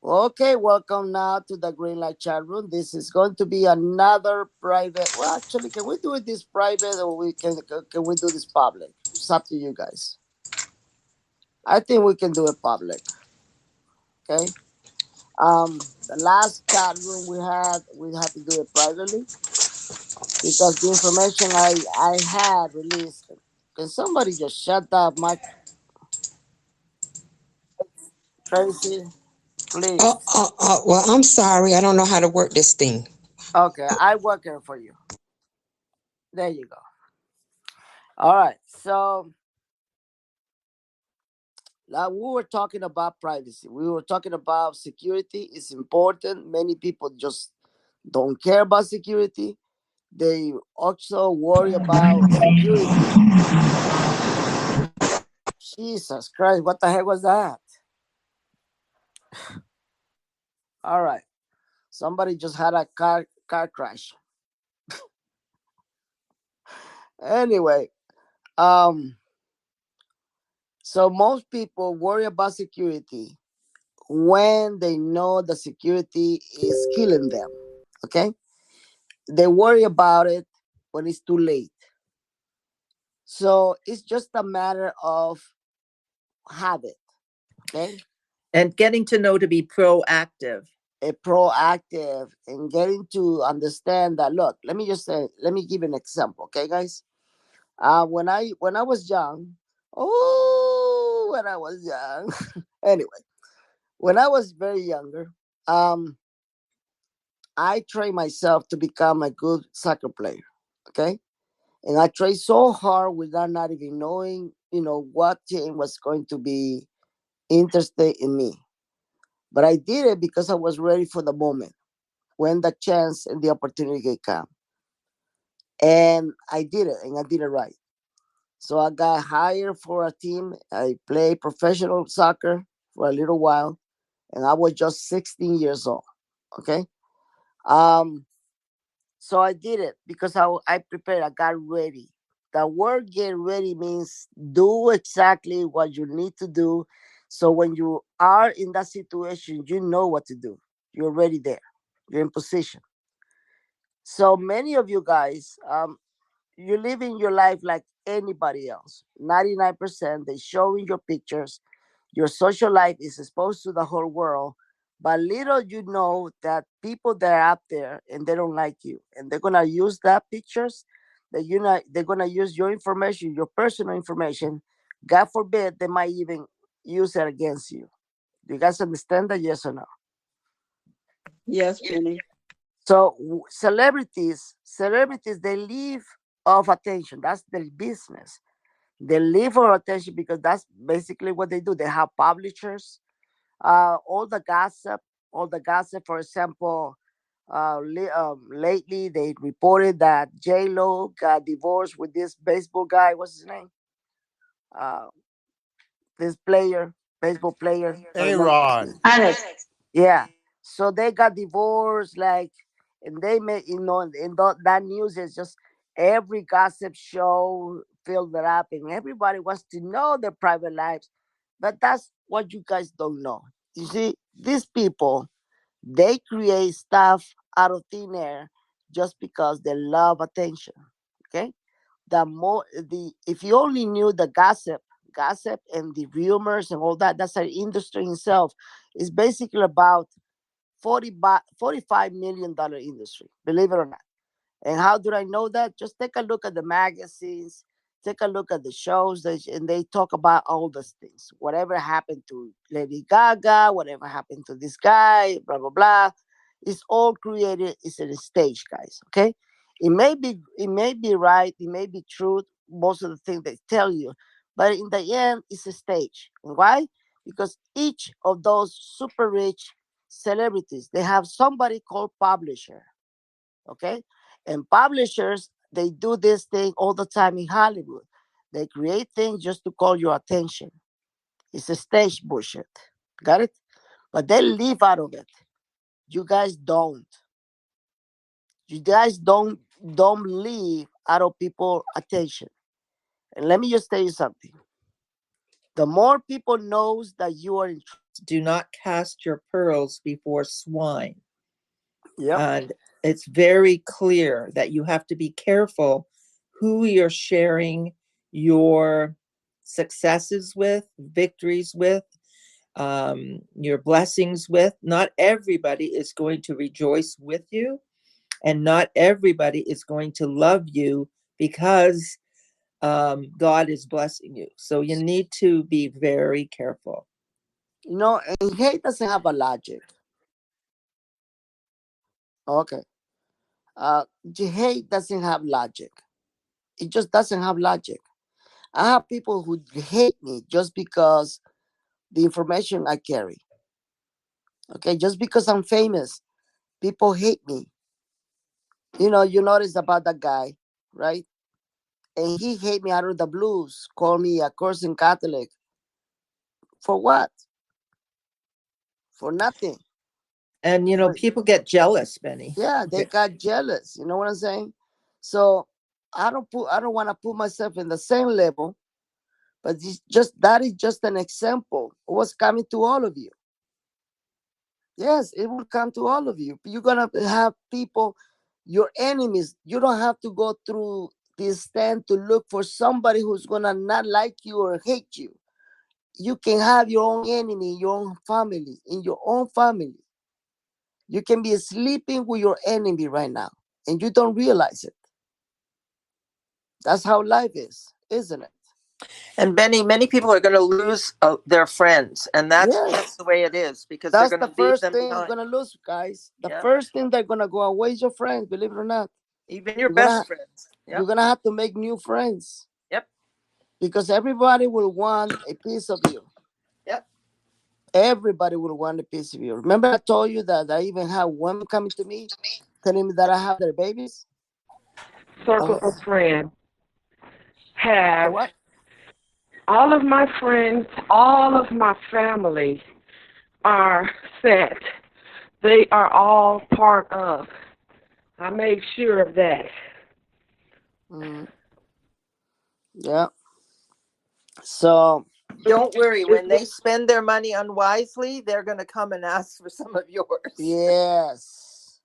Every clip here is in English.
Okay, welcome now to the Green Light chat room. This is going to be another private. Well, actually, can we do it this private or can we do this public? It's up to you guys. I think we can do it public. Okay. The last chat room we had to do it privately because the information I had released. Can somebody just shut that mic, Tracy, please? Well, I'm sorry. I don't know how to work this thing. Okay, I work it for you. There you go. All right. So now we were talking about privacy. We were talking about security. It's important. Many people just don't care about security. They also worry about security. Jesus Christ, what the heck was that? All right. Somebody just had a car crash. Anyway, um, so most people worry about security when they know the security is killing them. Okay? They worry about it when it's too late. So it's just a matter of habit, okay? And getting to know to be proactive. A proactive and getting to understand that. Look, let me just say, let me give an example, okay, guys? When I was young, when I was young, anyway, when I was very younger, um, I trained myself to become a good soccer player, okay? And I tried so hard without not even knowing, what team was going to be interested in me. But I did it because I was ready for the moment when the chance and the opportunity came. And I did it, and I did it right. So I got hired for a team. I played professional soccer for a little while, and I was just 16 years old. Okay. Um, So I did it because I prepared. I got ready. The word get ready means do exactly what you need to do. So when you are in that situation, you know what to do. You're ready there. You're in position. So many of you guys, you're living your life like anybody else. 99%, they showing your pictures. Your social life is exposed to the whole world. But little you know that people that are out there and they don't like you. And they're gonna use that pictures that they're gonna use your information, your personal information. God forbid they might even use it against you. Do you guys understand that? Yes or no? Yes, Penny. So celebrities, they live of attention. That's their business. They live for attention because that's basically what they do. They have publishers. All the gossip, For example, lately they reported that J Lo got divorced with this baseball guy. What's his name? Uh, this player, baseball player. I remember. A-Rod. Alex. Yeah. So they got divorced, like, and they made, that news is just every gossip show filled it up, and everybody wants to know their private lives. But that's what you guys don't know. You see, these people, they create stuff out of thin air just because they love attention. Okay? If you only knew the gossip and the rumors and all that, that's an industry in itself. It's basically about 45 million dollar industry, believe it or not. And how do I know that? Just take a look at the magazines, take a look at the shows, and they talk about all those things. Whatever happened to Lady Gaga, whatever happened to this guy, blah blah blah. It's all created. It's a stage, guys. Okay, it may be right, it may be true. Most of the things they tell you, but in the end, it's a stage. Why? Because each of those super rich celebrities, they have somebody called publisher. Okay, and publishers, they do this thing all the time in Hollywood. They create things just to call your attention. It's a stage bullshit. Got it? But they live out of it. You guys don't. You guys don't live out of people attention. And let me just tell you something. The more people knows that you are in do not cast your pearls before swine. Yep. And it's very clear that you have to be careful who you're sharing your successes with, victories with, your blessings with. Not everybody is going to rejoice with you, and not everybody is going to love you because God is blessing you. So you need to be very careful. You know, and hate doesn't have a logic. Okay. Hate doesn't have logic. It just doesn't have logic. I have people who hate me just because the information I carry. Okay, just because I'm famous, people hate me. You know, you notice about that guy, right? And he hate me out of the blues, call me a cursing Catholic. For what? For nothing. And you know, people get jealous, Benny. Yeah, they got jealous. You know what I'm saying? So I don't want to put myself in the same level, but it's just that is just an example of what's coming to all of you. Yes, it will come to all of you. You're gonna have people, your enemies. You don't have to go through this stand to look for somebody who's gonna not like you or hate you. You can have your own enemy in your own family, in your own family. You can be sleeping with your enemy right now, and you don't realize it. That's how life is, isn't it? And Benny, many people are going to lose their friends, and that's Yes. the way it is, because That's they're the going to leave first them thing you're behind. gonna lose, guys. The Yeah. first thing they're gonna go away is your friends, believe it or not. Even your You're gonna best friends. You're Yep. gonna have to make new friends. Yep. Because everybody will want a piece of you. Yep. Everybody will want a piece of you. Remember, I told you that I even have women coming to me telling me that I have their babies. Circle of friends have What? all of my friends, all of my family are set. They are all part of. I made sure of that. Yeah. So don't worry. When they spend their money unwisely, they're going to come and ask for some of yours. Yes.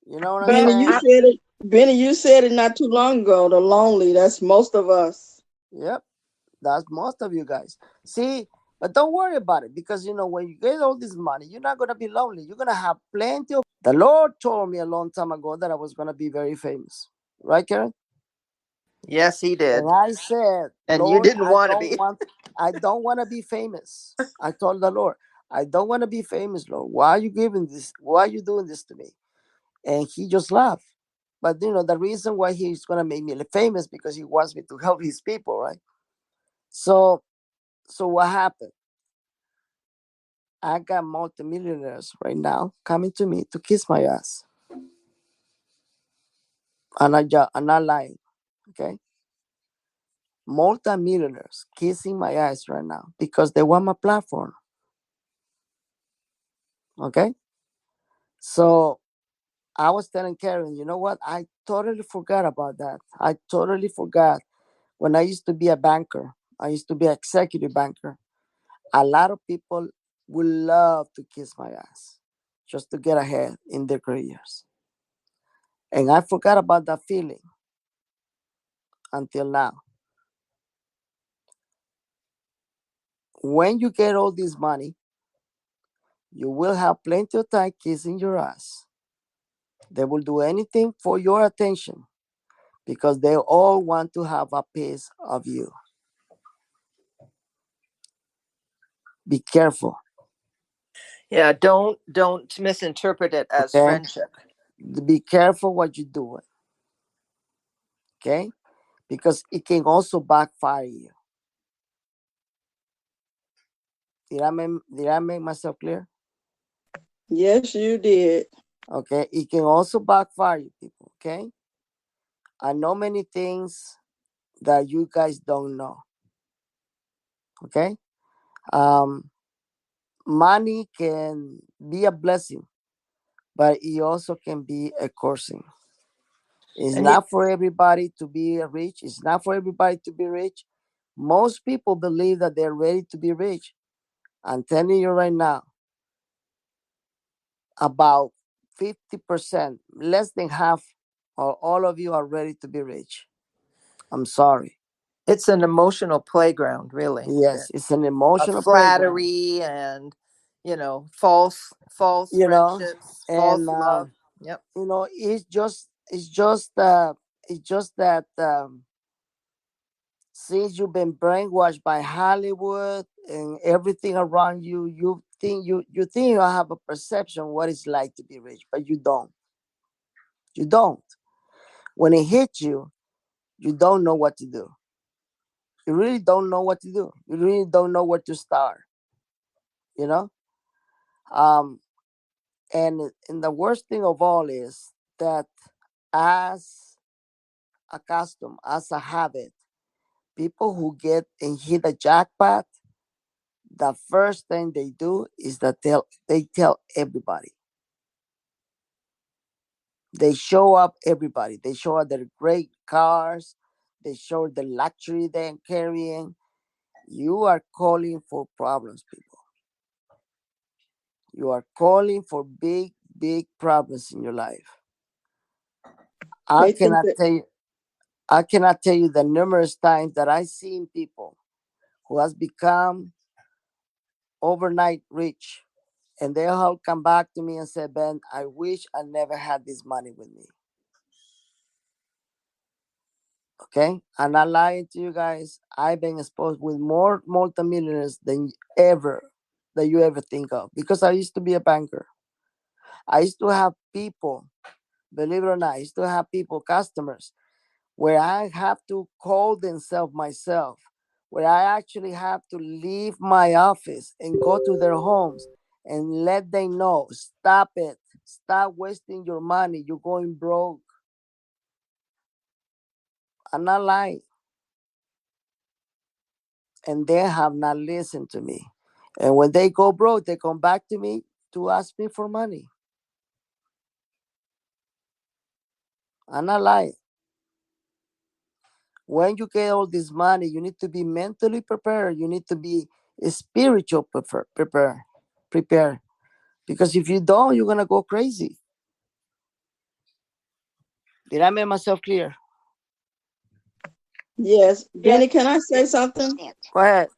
You know what I'm Benny, saying? you said it. Benny, you said it not too long ago. The lonely. That's most of us. Yep. That's most of you guys. See, but don't worry about it, because you know when you get all this money, you're not gonna be lonely. You're gonna have plenty of. The Lord told me a long time ago that I was gonna be very famous, right, Karen? Yes, he did. And I said, And Lord, you didn't want to be. I don't want to be famous. I told the Lord, I don't want to be famous, Lord. Why are you giving this? Why are you doing this to me? And he just laughed. But you know, the reason why he's gonna make me famous because he wants me to help his people, right? So what happened? I got multimillionaires right now coming to me to kiss my ass. I'm not lying, okay? Multimillionaires kissing my ass right now because they want my platform, okay? So I was telling Karen, you know what? I totally forgot about that. I totally forgot when I used to be a banker. I used to be an executive banker. A lot of people would love to kiss my ass just to get ahead in their careers. And I forgot about that feeling until now. When you get all this money, you will have plenty of time kissing your ass. They will do anything for your attention because they all want to have a piece of you. Be careful. Yeah, don't misinterpret it as Okay? friendship. Be careful what you're doing. Okay? Because it can also backfire you. Did I make myself clear? Yes, you did. Okay, it can also backfire you, people. Okay, I know many things that you guys don't know. Okay, money can be a blessing, but it also can be a cursing. It's And not for everybody to be rich. It's not for everybody to be rich. Most people believe that they're ready to be rich, I'm telling you right now, about 50%, less than half, or all of you are ready to be rich. I'm sorry. It's an emotional playground, really. Yes, it's an Of emotional playground. flattery and, false You know, friendships, false and love. Yep. it's just that since you've been brainwashed by Hollywood and everything around you, you think you have a perception what it's like to be rich, but you don't. You don't. When it hits you, you don't know what to do. You really don't know what to do. You really don't know where to start. You know. Um, and the worst thing of all is that as a custom, as a habit, people who get and hit the jackpot, the first thing they do is that they tell everybody. They show up everybody. They show up their great cars. They show the luxury they're carrying. You are calling for problems, people. You are calling for big, big problems in your life. I They think cannot that tell you. I cannot tell you the numerous times that I've seen people who has become overnight rich, and they all come back to me and say, Ben, I wish I never had this money with me. Okay? I'm not lying to you guys. I've been exposed with more multimillionaires than you ever think of, because I used to be a banker. I used to have people, believe it or not, I used to have people, customers, where I have to call themselves myself, where I actually have to leave my office and go to their homes and let them know, stop it, stop wasting your money, you're going broke. I'm not lying. And they have not listened to me. And when they go broke, they come back to me to ask me for money. I'm not lying. When you get all this money, you need to be mentally prepared. You need to be spiritual prepared. Because if you don't, you're gonna go crazy. Did I make myself clear? yes. Benny, can I say something? Go ahead.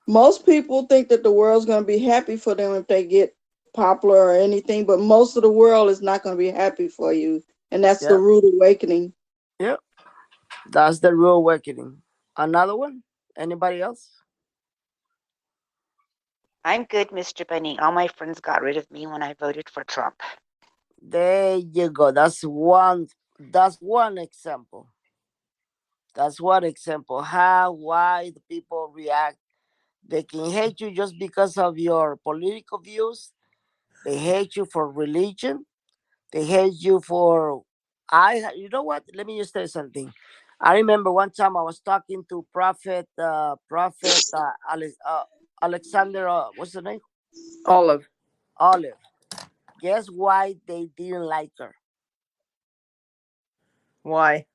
Most people think that the world's going to be happy for them if they get popular or anything, but most of the world is not going to be happy for you. And that's the Yep. rude awakening. Yep. That's the real awakening. Another one? Anybody else? I'm good, Mr. Bunny. All my friends got rid of me when I voted for Trump. There you go. That's one example. That's one example. Why the people react. They can hate you just because of your political views. They hate you for religion. They hate you for you know what? Let me just tell you something. I remember one time I was talking to Prophet Alexander, what's the name? Olive. Olive. Guess why they didn't like her? Why?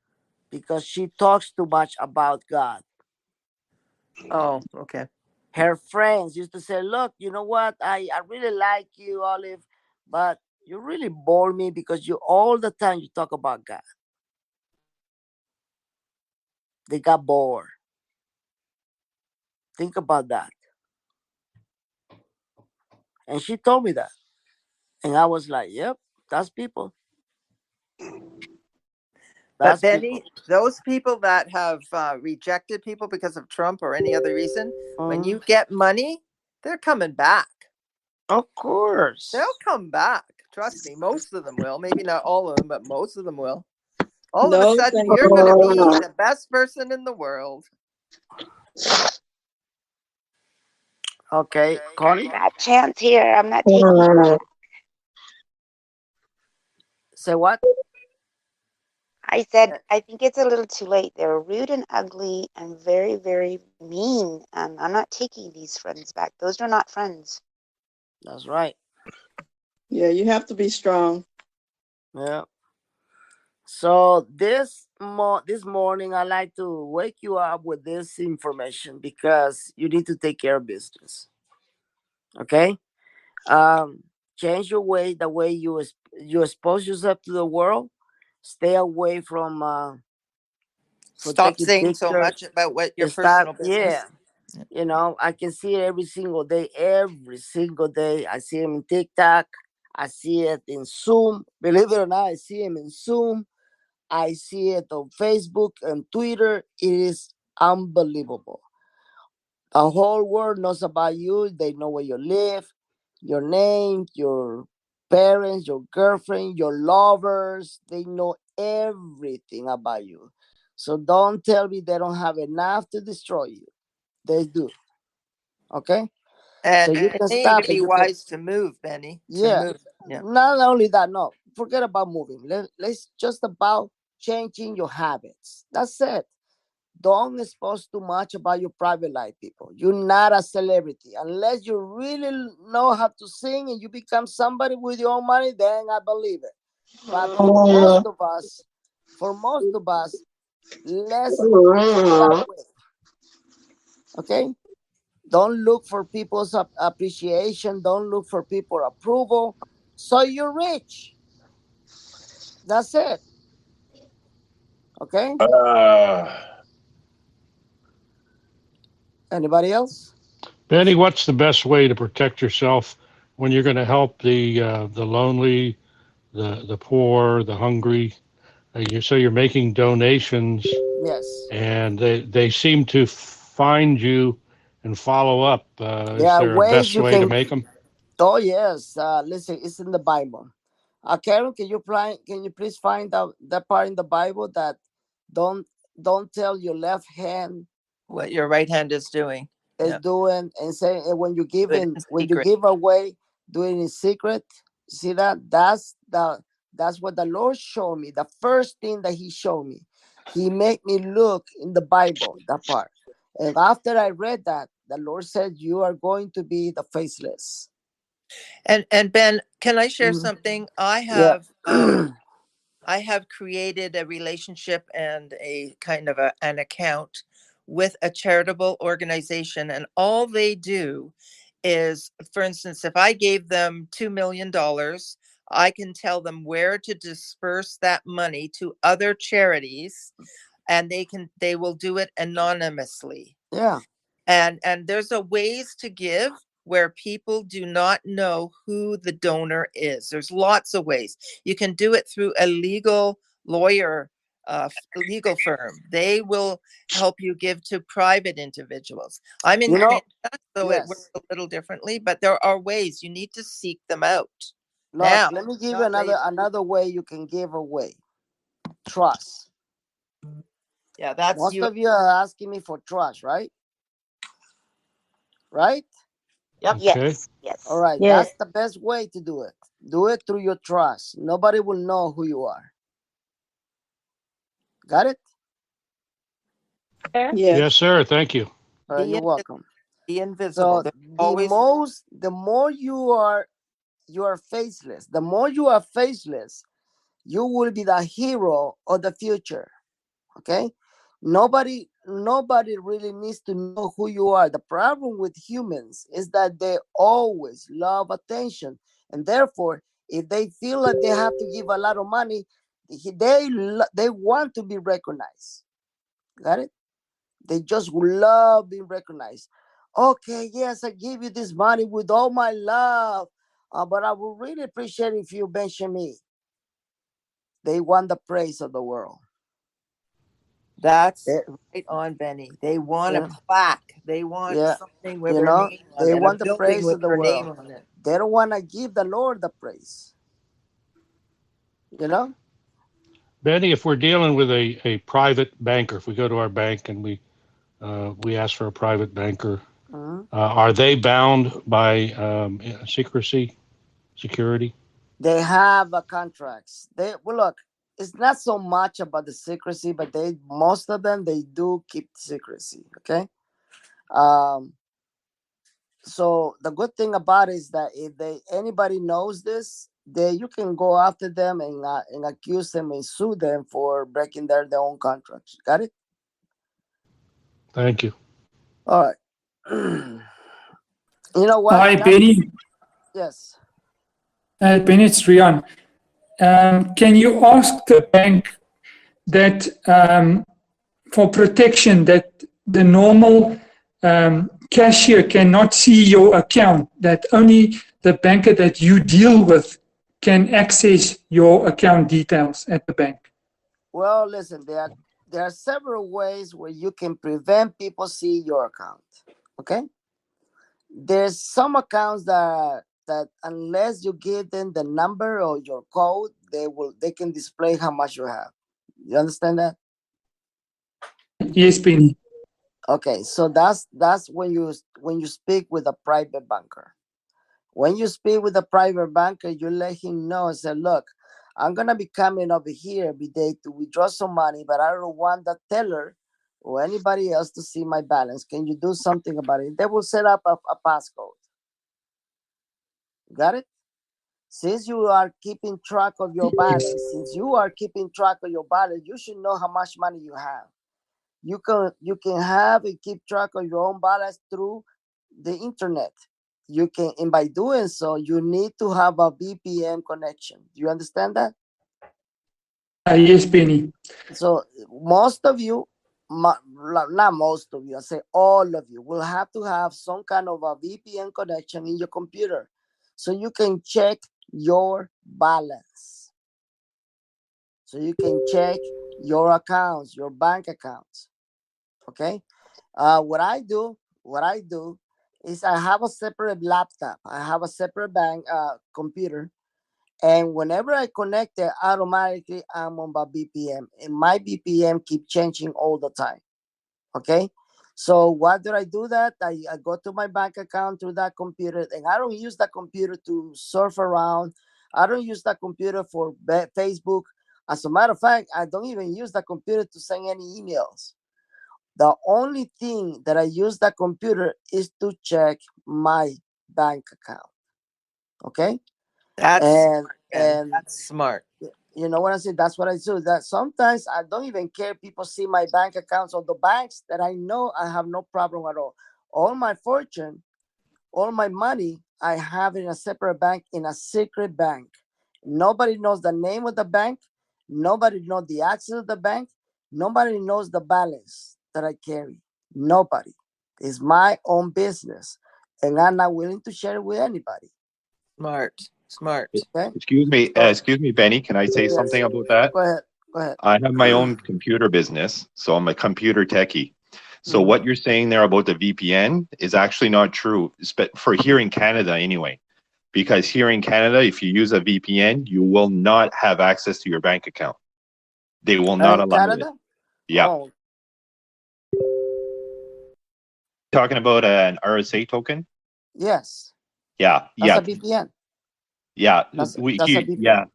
Because she talks too much about God. Oh, okay. Her friends used to say, look, you know what? I really like you, Olive, but you really bore me because you all the time you talk about God. They got bored. Think about that. And she told me that. And I was like, yep, that's people. But That's people. Benny, those people that have rejected people because of Trump or any other reason, when you get money, they're coming back. Of course. They'll come back. Trust me. Most of them will. Maybe not all of them, but most of them will. All of No, a sudden, thank you're going to be you. the best person in the world. Okay, Connie? Not chance here. I'm not taking it. Say what? I said, I think it's a little too late. They're rude and ugly and very, very mean. And I'm not taking these friends back. Those are not friends. That's right. Yeah, you have to be strong. Yeah. So this this morning I like to wake you up with this information because you need to take care of business. Okay. Um, change your way, the way you expose yourself to the world. Stay away from Stop taking saying so pictures. much about what your Stop. personal Yeah. business. Yeah. You know, I can see it every single day. Every single day, I see him in TikTok. I see it in Zoom. Believe it or not, I see him in Zoom. I see it on Facebook and Twitter. It is unbelievable. The whole world knows about you. They know where you live, your name, your parents, your girlfriend, your lovers. They know everything about you. So don't tell me they don't have enough to destroy you. They do. Okay? So And you it can may stop even it. be You can, wise to move, Benny. To yeah. move. Yeah. Not only that, no. Forget about moving. Let's just about changing your habits. That's it. Don't expose too much about your private life, people. You're not a celebrity. Unless you really know how to sing and you become somebody with your own money, then I believe it. But for most of us, let's stay away. Okay? Don't look for people's appreciation. Don't look for people approval. So you're rich. That's it. Okay? Anybody else? Benny, what's the best way to protect yourself when you're going to help the lonely, the poor, the hungry? So you're making donations, Yes. and they seem to find you and follow up. There Is are there a ways best you way to can. make them? Oh yes. Listen, it's in the Bible. Karen, can you please find out that part in the Bible that don't don't tell your left hand What your right hand is doing. is Yeah. doing and say and Do it in when you secret. give away, do it in secret. See that? That's what the Lord showed me. The first thing that He showed me, He made me look in the Bible that part. And after I read that, the Lord said, "You are going to be the faceless." And Ben, can I share Mhm. something? Yeah. I have created a relationship and a kind of an account with a charitable organization, and all they do is, for instance, if I gave them $2 million, I can tell them where to disperse that money to other charities, and they will do it anonymously. Yeah. And there's a ways to give where people do not know who the donor is. There's lots of ways. You can do it through a legal lawyer, legal firm. They will help you give to private individuals. I'm in You know, Canada, so it works yes. a little differently, but there are ways. You need to seek them out Look, now, let me give you not later. another way you can give away. Trust. Yeah, that's Most you. of you are asking me for trust, right? Right? Yep. Okay. Yes, All yes. right. Yes. That's the best way to do it. Do it through your trust. Nobody will know who you are. Got it? Yes. Yes, Yes. sir. Thank you. All right, Be, you're welcome. be invisible. So There's always the more you are faceless, the more you are faceless, you will be the hero of the future. Okay? Nobody really needs to know who you are. The problem with humans is that they always love attention, and therefore if they feel like they have to give a lot of money, they want to be recognized. Got it? They just love being recognized. Okay, yes, I give you this money with all my love, but I would really appreciate if you mention me. They want the praise of the world. That's Eh, right on, Benny. They want a yeah. plaque. They want Yeah, something with their name on they it, a want the building praise with of the their name world. on it. They don't want to give the Lord the praise. You know? Benny, if we're dealing with a private banker, if we go to our bank and we ask for a private banker, Mhm. are they bound by security? They have contracts. They well look. It's not so much about the secrecy, but most of them they do keep secrecy. Okay. Um. So the good thing about it is that if anybody knows this, you can go after them and accuse them and sue them for breaking their own contracts. Got it? Thank you. All right. You know what? Hi, Benny. Yes. Benny, it's Rian. Can you ask the bank that for protection that the normal cashier cannot see your account, that only the banker that you deal with can access your account details at the bank? Well, listen, there are several ways where you can prevent people see your account. Okay. There's some accounts that unless you give them the number or your code, they can display how much you have. You understand that? Yes, Benny. Okay, so that's when you speak with a private banker. When you speak with a private banker, you let him know and say, look, I'm gonna be coming over here every day to withdraw some money, but I don't want the teller or anybody else to see my balance. Can you do something about it? They will set up a passcode. Got it? Since you are keeping track of your balance, you should know how much money you have. You can have and keep track of your own balance through the internet. You can, and by doing so, you need to have a VPN connection. Do you understand that? Yes, Benny. So most of you, not most of you, I say all of you, will have to have some kind of a VPN connection in your computer so you can check your balance. So you can check your accounts, your bank accounts. Okay. What I do is I have a separate laptop. I have a separate bank computer, and whenever I connect it, automatically I'm on my VPN, and my VPN keep changing all the time. Okay. So what do I do that? I go to my bank account through that computer, and I don't use that computer to surf around. I don't use that computer for Facebook. As a matter of fact, I don't even use the computer to send any emails. The only thing that I use that computer is to check my bank account. Okay. And That's smart. you know what I say? That's what I do. That sometimes I don't even care people see my bank accounts or the banks that I know I have no problem at all. All my fortune, all my money, I have in a separate bank, in a secret bank. Nobody knows the name of the bank. Nobody knows the access of the bank. Nobody knows the balance that I carry. Nobody. It's my own business. And I'm not willing to share it with anybody. Smart. Okay. Excuse me, Benny. Can I say Yes. something about that? Go ahead. I have my own computer business, so I'm a computer techie. So Mhm. what you're saying there about the VPN is actually not true, for here in Canada anyway. Because here in Canada, if you use a VPN, you will not have access to your bank account. They will not In allow it. Canada? Yeah. Oh, Talking about an RSA token? yes. Yeah. That's Yeah. a VPN. Yeah. That's a VPN. Yeah.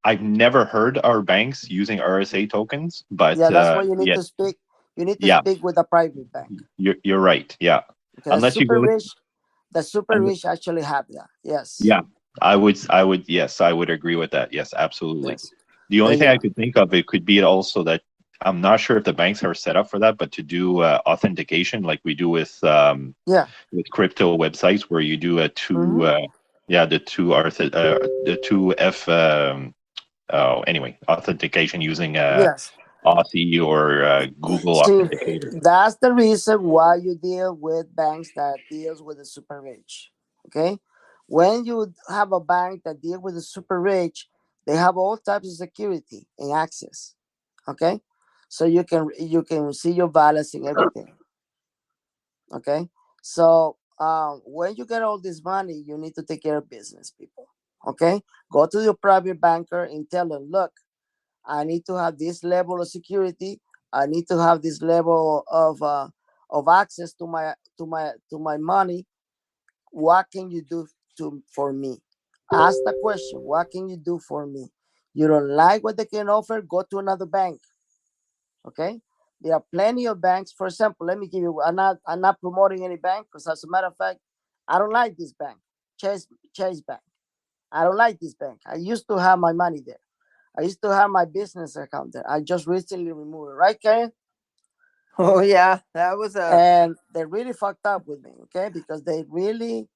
I've never heard our banks using RSA tokens, but Yeah, that's why you need yeah, to speak. You need to yeah, speak with a private bank. you're right. Yeah. Okay, Unless you go with, the super rich actually have that. Yes. yeah, yes, I would agree with that. Yes, absolutely. Yes. The only There thing you I go. could think of, it could be also that I'm not sure if the banks are set up for that, but to do authentication like we do with Yeah. crypto websites where you do a two Mhm. the two F anyway, authentication using Yes. Authy or Google See, Authenticator. that's the reason why you deal with banks that deals with the super rich. Okay. When you have a bank that deal with the super rich, they have all types of security and access. Okay. So you can see your balance and everything. Okay. So when you get all this money, you need to take care of business, people. Okay. Go to your private banker and tell them, look, I need to have this level of security. I need to have this level of access to my money. What can you do for me? Ask the question. What can you do for me? You don't like what they can offer? Go to another bank. Okay. There are plenty of banks. For example, let me give you. I'm not promoting any bank because, as a matter of fact, I don't like this bank, Chase Bank. I don't like this bank. I used to have my money there. I used to have my business account there. I just recently removed it, right, Karen? Oh yeah, that was a And they really fucked up with me, okay? Because they really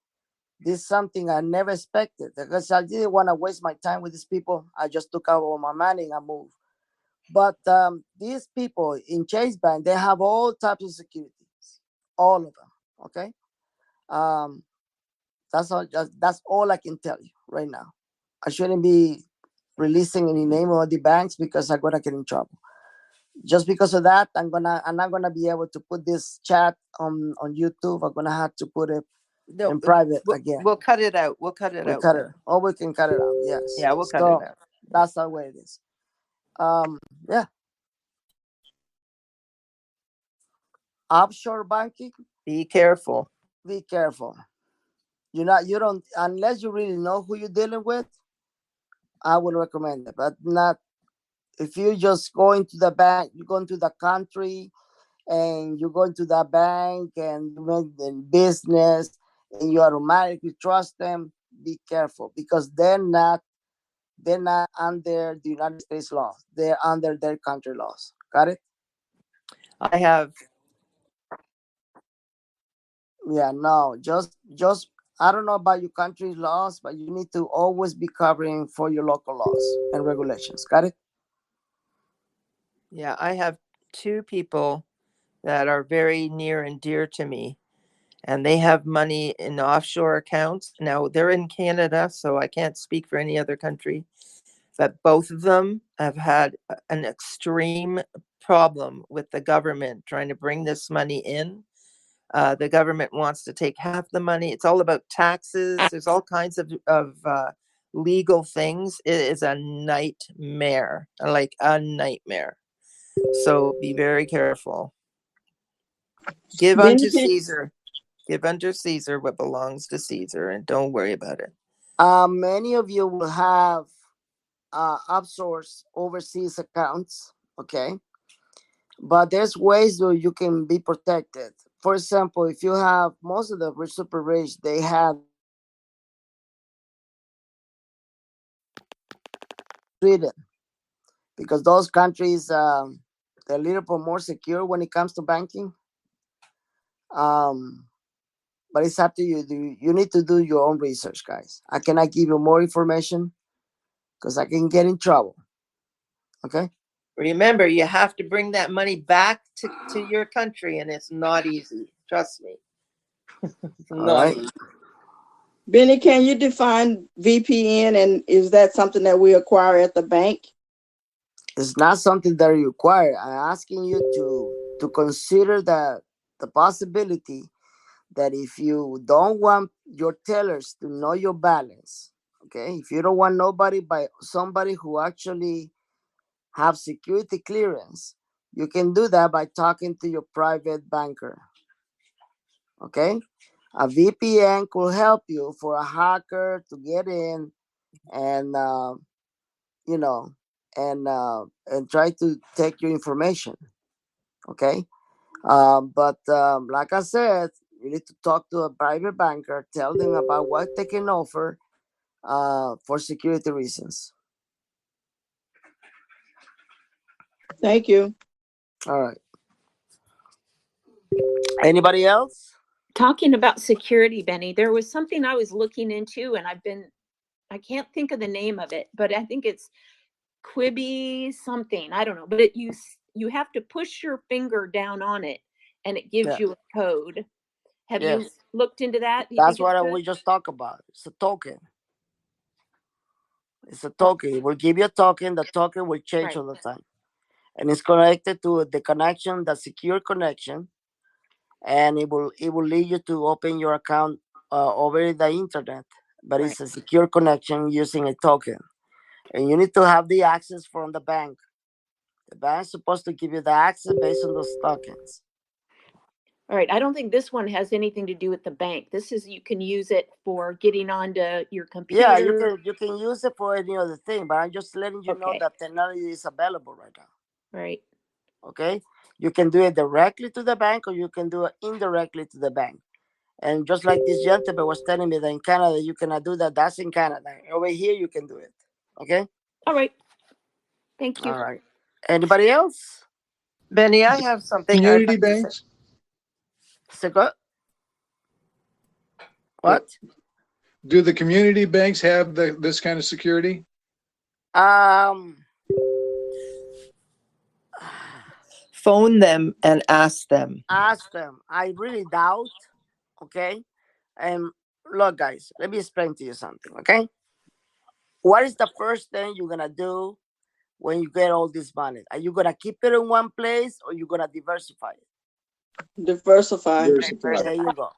did something I never expected. Because I didn't want to waste my time with these people. I just took out all my money and I moved. But these people in Chase Bank, they have all types of securities, all of them. Okay, um, that's all I can tell you right now. I shouldn't be releasing any name of the banks because I'm gonna get in trouble. Just because of that, I'm not gonna be able to put this chat on YouTube. I'm gonna have to put it no. in private We'll, again. we'll cut it out. We'll cut it We out. cut it, or we can cut it out. Yes. Yeah, we'll cut So it out. that's the way it is. Yeah. Offshore banking. Be careful. Be careful. You don't, unless you really know who you're dealing with. I would recommend it, but not if you just go into the bank, you go into the country, and you go into the bank and you make the business, and you automatically trust them. Be careful because they're not under the United States laws. They're under their country laws. Got it? I have. Yeah. No. Just I don't know about your country's laws, but you need to always be covering for your local laws and regulations. Got it? Yeah, I have two people that are very near and dear to me, and they have money in offshore accounts. Now they're in Canada, so I can't speak for any other country, but both of them have had an extreme problem with the government trying to bring this money in. The government wants to take half the money. It's all about taxes. There's all kinds of legal things. It is a nightmare, like a nightmare. So be very careful. Give unto Benny, Caesar. Give unto Caesar what belongs to Caesar, and don't worry about it. Many of you will have outsource overseas accounts, okay? But there's ways that you can be protected. For example, if you have most of the super rich, they have Sweden, because those countries they're a little bit more secure when it comes to banking. Um, but it's up to you. You need to do your own research, guys. I cannot give you more information because I can get in trouble. Okay. Remember, you have to bring that money back to your country, and it's not easy. Trust me. It's All not right. easy. Benny, can you define VPN, and is that something that we acquire at the bank? It's not something that you require. I'm asking you to consider the possibility that if you don't want your tellers to know your balance, okay, if you don't want nobody by somebody who actually have security clearance, you can do that by talking to your private banker. Okay, a VPN could help you for a hacker to get in and you know and try to take your information. Okay, but like I said, you need to talk to a private banker, tell them about what they can offer for security reasons. Thank you. All right. Anybody else? Talking about security, Benny, there was something I was looking into, and I can't think of the name of it, but I think it's Quibi something. I don't know, but you have to push your finger down on it, and it gives Yeah. you a code. Have you Yes. looked into that? Do you That's think it's what good? we just talked about. It's a token. It's a token. It will give you a token. The token will change Right. all the time. And it's connected to the connection, the secure connection, and it will lead you to open your account over the internet. But Right. it's a secure connection using a token. And you need to have the access from the bank. The bank's supposed to give you the access based on those tokens. All right. I don't think this one has anything to do with the bank. This is, you can use it for getting onto your computer. Yeah, you can use it for any other thing, but I'm just letting you know Okay. that technology is available right now. Right. Okay, you can do it directly to the bank, or you can do it indirectly to the bank. And just like this gentleman was telling me that in Canada you cannot do that. That's in Canada. Over here you can do it. Okay. All right. Thank you. All right. Anybody else? Benny, I have something I'd Community like to say. banks, Second. What? do the community banks have this kind of security? Phone them and ask them. Ask them. I really doubt. Okay. And look, guys, let me explain to you something. Okay. What is the first thing you're gonna do when you get all this money? Are you gonna keep it in one place or you gonna diversify it? Diversify. There you go.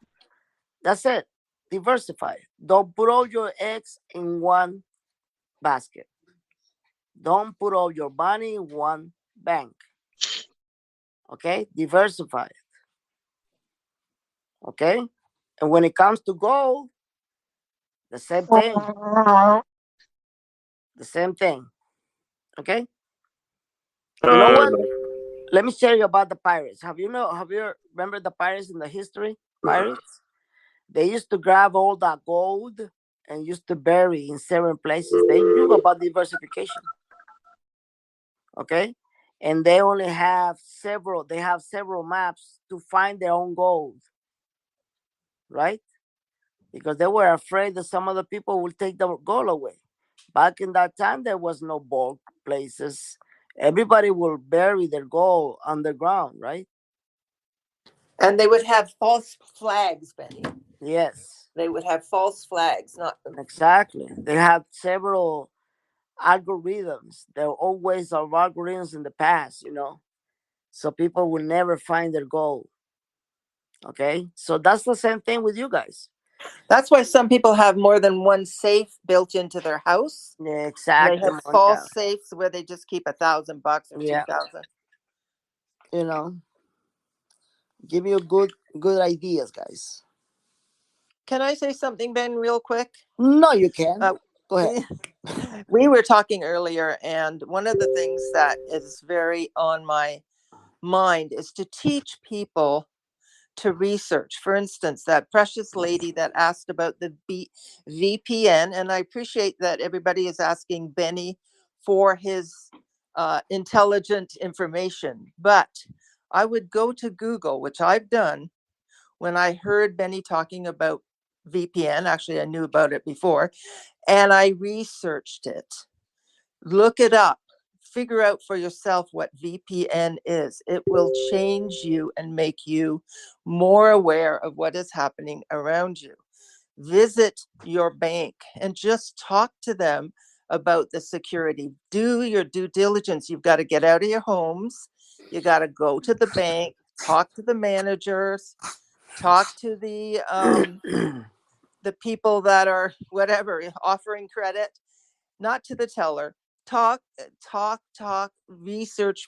That's it. Diversify. Don't put all your eggs in one basket. Don't put all your money in one bank. Okay? Diversify it. Okay? And when it comes to gold, the same thing. The same thing. Okay? You know what? Let me tell you about the pirates. Have you remember the pirates in the history? Pirates? They used to grab all that gold and used to bury in certain places. They knew about diversification. Okay? And they only have several maps to find their own gold. Right? Because they were afraid that some other people will take the gold away. Back in that time, there was no bulk places. Everybody will bury their gold underground, right? And they would have false flags, Benny. Yes. They would have false flags, not Exactly. They had several algorithms. There always are algorithms in the past, so people will never find their goal. Okay, so that's the same thing with you guys. That's why some people have more than one safe built into their house. Yeah, exactly. They have false safes where they just keep $1,000 or $2,000. Give you good ideas, guys. Can I say something, Ben, real quick? No, you can. Go ahead. We were talking earlier, and one of the things that is very on my mind is to teach people to research. For instance, that precious lady that asked about the VPN, and I appreciate that everybody is asking Benny for his intelligent information, but I would go to Google, which I've done, when I heard Benny talking about VPN. Actually, I knew about it before, and I researched it. Look it up. Figure out for yourself what VPN is. It will change you and make you more aware of what is happening around you. Visit your bank and just talk to them about the security. Do your due diligence. You've got to get out of your homes. You got to go to the bank, talk to the managers, talk to the people that are whatever offering credit, not to the teller. Talk, research,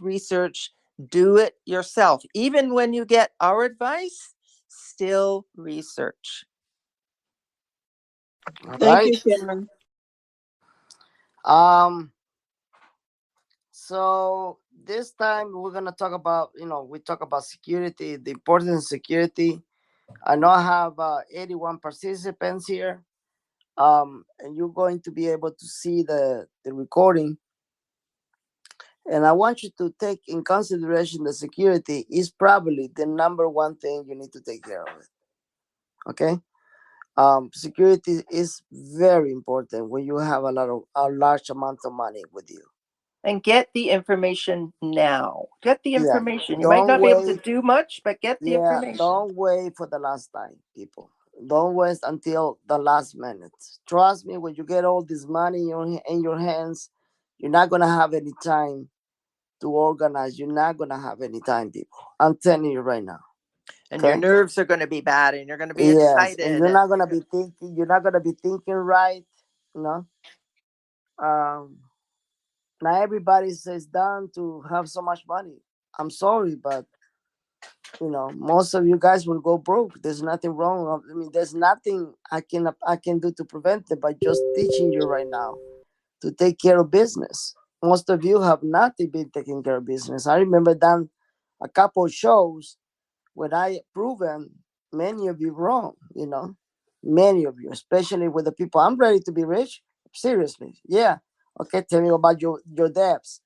do it yourself. Even when you get our advice, still research. Thank you, Karen. So this time we're gonna talk about, we talk about security, the importance of security. I know I have 81 participants here. And you're going to be able to see the recording. And I want you to take in consideration the security is probably the number one thing you need to take care of it. Okay? Security is very important when you have a large amount of money with you. And get the information now. Get the information. You might not be able to do much, but get the information. Don't wait for the last time, people. Don't wait until the last minute. Trust me, when you get all this money in your hands, you're not going to have any time to organize. You're not going to have any time, people. I'm telling you right now. And your nerves are going to be bad, and you're going to be excited. And you're not going to be thinking. You're not going to be thinking right. Not everybody says done to have so much money. I'm sorry, but most of you guys will go broke. There's nothing wrong. I mean, there's nothing I can do to prevent it by just teaching you right now to take care of business. Most of you have not been taking care of business. I remember done a couple of shows when I proven many of you wrong, you know, many of you, especially with the people. I'm ready to be rich. Seriously. Yeah. Okay. Tell me about your debts.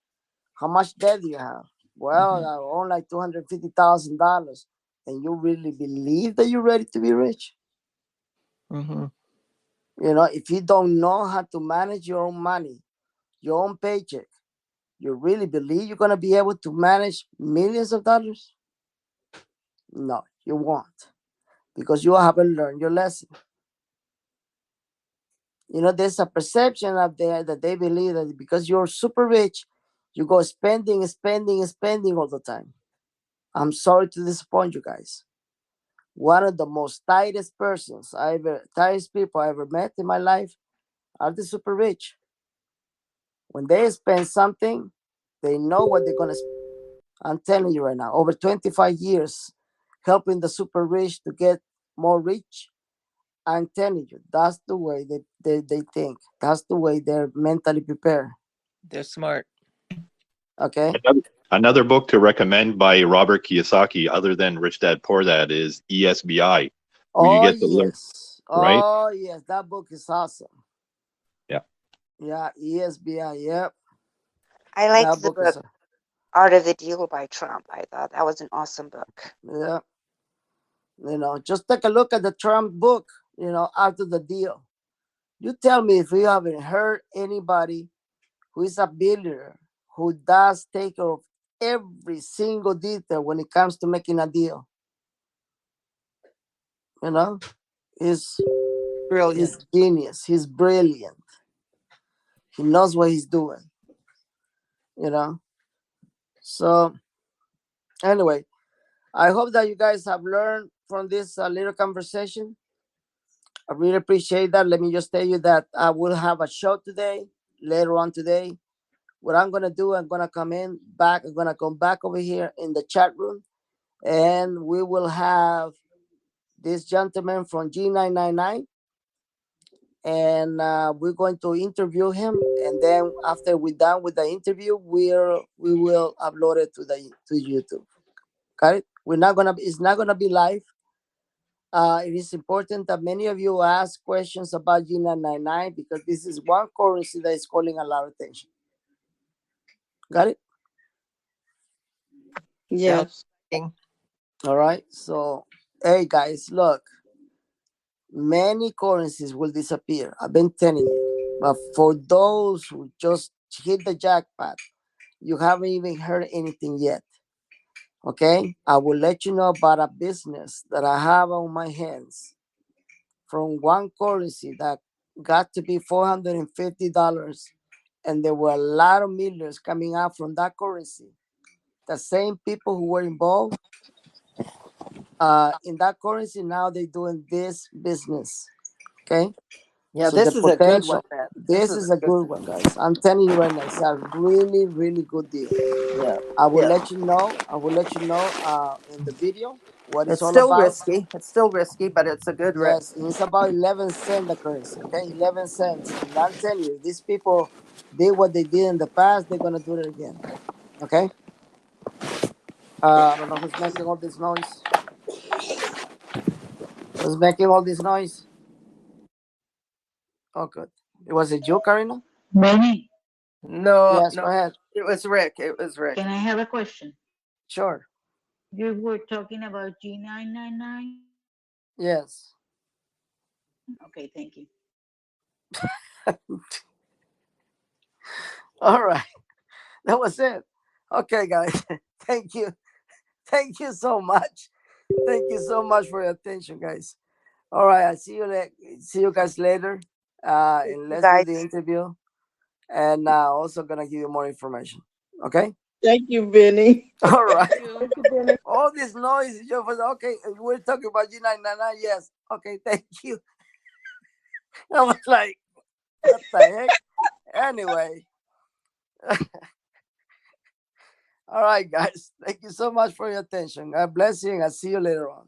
How much debt do you have? Well, I own like $250,000. And you really believe that you're ready to be rich? Mm-hmm. You know, if you don't know how to manage your own money, your own paycheck, you really believe you're going to be able to manage millions of dollars? No, you won't, because you haven't learned your lesson. You know, there's a perception out there that they believe that because you're super rich, you go spending all the time. I'm sorry to disappoint you guys. One of the most tightest people I ever met in my life are the super rich. When they spend something, they know what they're going to spend. I'm telling you right now, over 25 years helping the super rich to get more rich. I'm telling you, that's the way they think. That's the way they're mentally prepared. They're smart. Okay. Another book to recommend by Robert Kiyosaki, other than Rich Dad Poor Dad, is ESBI. Where you Oh, get to learn, yes. right? Oh, yes. That book is awesome. Yeah. Yeah. ESBI. Yep. I liked That the book is, book Art of the Deal by Trump. I thought that was an awesome book. yeah. You know, just take a look at the Trump book, you know, Art of the Deal. You tell me if you haven't heard anybody who is a billionaire who does take care of every single detail when it comes to making a deal. You know, he's Brilliant. genius. He's brilliant. He knows what he's doing. You know. So anyway, I hope that you guys have learned from this little conversation. I really appreciate that. Let me just tell you that I will have a show today, later on today. What I'm gonna do, I'm gonna come back over here in the chat room, and we will have this gentleman from G999, and we're going to interview him. And then after we're done with the interview, we will upload it to YouTube. Got it? It's not gonna be live. It is important that many of you ask questions about G999 because this is one currency that is calling a lot of attention. Got it? Yes. All right. So, hey guys, look, many currencies will disappear. I've been telling you. But for those who just hit the jackpot, you haven't even heard anything yet. Okay? I will let you know about a business that I have on my hands from one currency that got to be $450. And there were a lot of millions coming out from that currency. The same people who were involved in that currency, now they're doing this business. Okay? Yeah, So this the is a good one, potential, man. this is a good one, guys. I'm telling you right now, it's a really, really good deal. Yeah. I will Yeah. let you know. In the video what it's It's all still about. risky. It's still risky, but it's a good Yes, risk. and it's about 11 cents the currency. Okay, 11 cents. And I'm telling you, these people did what they did in the past. They're gonna do it again. Okay. I don't know who's making all this noise. Who's making all this noise? Oh, good. It was it you, Karina? Benny, No, Yes, no. go ahead. It was Rick. It was Rick. can I have a question? Sure. You were talking about G999? Yes. Okay, thank you. All right. That was it. Okay, guys. Thank you. Thank you so much. Thank you so much for your attention, guys. All right. I'll see you guys later. And let's do the interview. And also gonna give you more information. Okay. Thank you, Benny. All right. All this noise is just okay. We're talking about G999. Yes. Okay. Thank you. I was like, what the heck? Anyway. All right, guys. Thank you so much for your attention. God bless you, and I'll see you later on.